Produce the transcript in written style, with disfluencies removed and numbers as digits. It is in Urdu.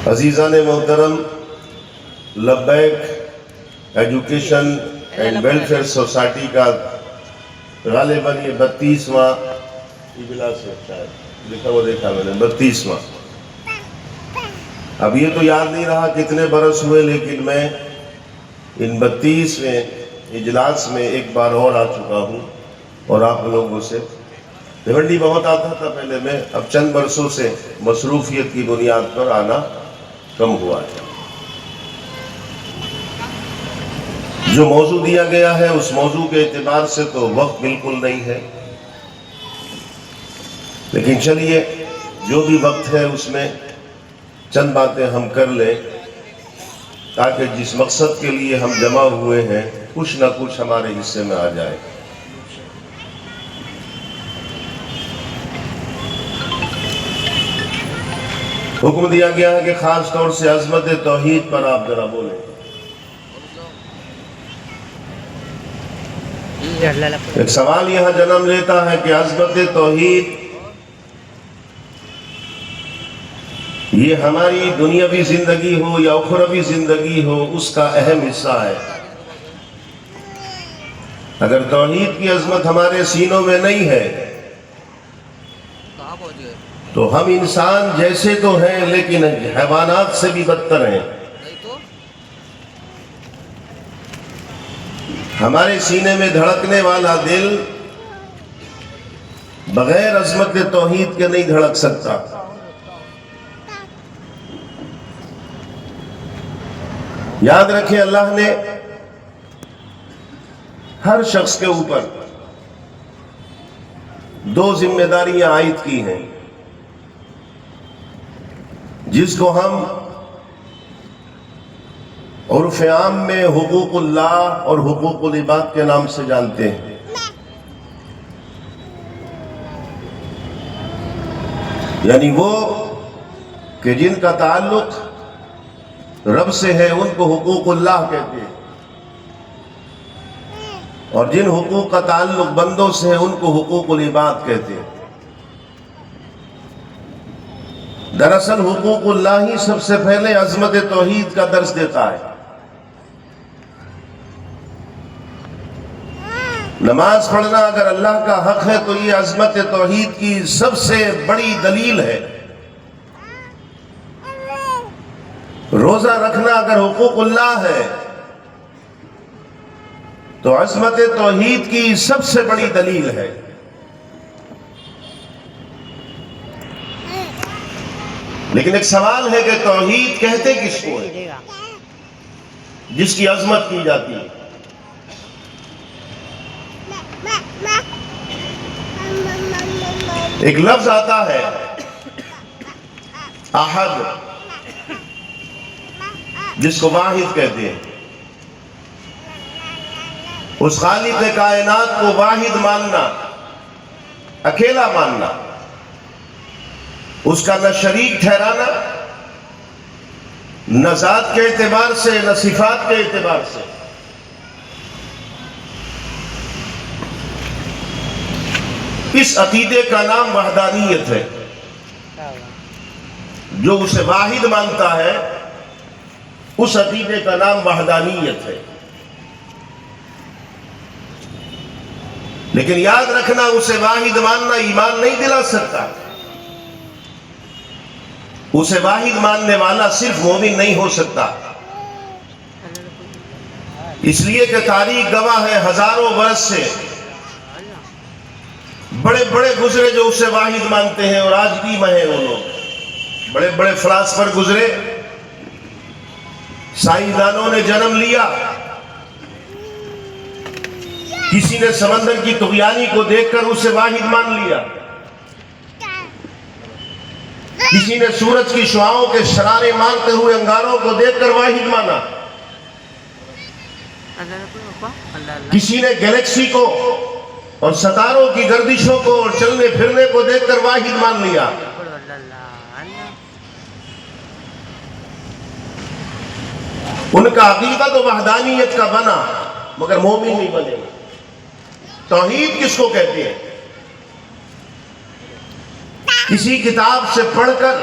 عزیزان محترم، لبیک ایجوکیشن اینڈ ویلفیئر سوسائٹی کا غالباً یہ 32واں اجلاس ہے، شاید لکھا ہوا دیکھا میں نے 32واں۔ اب یہ تو یاد نہیں رہا کتنے برس ہوئے، لیکن میں ان 32ویں اجلاس میں ایک بار اور آ چکا ہوں، اور آپ لوگوں سے بھیونڈی بہت آتا تھا پہلے میں، اب چند برسوں سے مصروفیت کی بنیاد پر آنا کم ہوا ہے۔ جو موضوع دیا گیا ہے اس موضوع کے اعتبار سے تو وقت بالکل نہیں ہے، لیکن چلیے جو بھی وقت ہے اس میں چند باتیں ہم کر لیں، تاکہ جس مقصد کے لیے ہم جمع ہوئے ہیں کچھ نہ کچھ ہمارے حصے میں آ جائے۔ حکم دیا گیا ہے کہ خاص طور سے عظمت توحید پر آپ ذرا بولیں۔ ایک سوال یہاں جنم لیتا ہے کہ عظمت توحید یہ ہماری دنیاوی زندگی ہو یا اخروی زندگی ہو، اس کا اہم حصہ ہے۔ اگر توحید کی عظمت ہمارے سینوں میں نہیں ہے تو ہم انسان جیسے تو ہیں لیکن حیوانات سے بھی بدتر ہیں۔ ہمارے سینے میں دھڑکنے والا دل بغیر عظمت توحید کے نہیں دھڑک سکتا۔ یاد رکھیں، اللہ نے ہر شخص کے اوپر 2 ذمہ داریاں عائد کی ہیں، جس کو ہم عرف عام میں حقوق اللہ اور حقوق العباد کے نام سے جانتے ہیں۔ یعنی وہ کہ جن کا تعلق رب سے ہے ان کو حقوق اللہ کہتے ہیں، اور جن حقوق کا تعلق بندوں سے ہے ان کو حقوق العباد کہتے ہیں۔ دراصل حقوق اللہ ہی سب سے پہلے عظمت توحید کا درس دیتا ہے۔ نماز پڑھنا اگر اللہ کا حق ہے تو یہ عظمت توحید کی سب سے بڑی دلیل ہے۔ روزہ رکھنا اگر حقوق اللہ ہے تو عظمت توحید کی سب سے بڑی دلیل ہے۔ لیکن ایک سوال ہے کہ توحید کہتے کس کو ہے جس کی عظمت کی جاتی ہے؟ ایک لفظ آتا ہے احد، جس کو واحد کہتے ہیں۔ اس خالق کائنات کو واحد ماننا، اکیلا ماننا، اس کا نہ شریک ٹھہرانا، نہ ذات کے اعتبار سے نہ صفات کے اعتبار سے۔ اس عقیدے کا نام وحدانیت ہے۔ جو اسے واحد مانتا ہے اس عقیدے کا نام وحدانیت ہے۔ لیکن یاد رکھنا، اسے واحد ماننا ایمان نہیں دلا سکتا۔ اسے واحد ماننے والا صرف مومن نہیں ہو سکتا، اس لیے کہ تاریخ گواہ ہے ہزاروں برس سے بڑے بڑے گزرے جو اسے واحد مانتے ہیں، اور آج بھی ہیں وہ لوگ۔ بڑے بڑے فلاسفر گزرے، سائنسدانوں نے جنم لیا۔ کسی نے سمندر کی طغیانی کو دیکھ کر اسے واحد مان لیا، کسی نے سورج کی شعاعوں کے شرارے مارتے ہوئے انگاروں کو دیکھ کر واحد مانا، کسی نے گیلیکسی کو اور ستاروں کی گردشوں کو اور چلنے پھرنے کو دیکھ کر واحد مان لیا۔ ان کا عقیدہ تو وحدانیت کا بنا، مگر مومن نہیں بنے۔ توحید کس کو کہتے ہیں؟ کسی کتاب سے پڑھ کر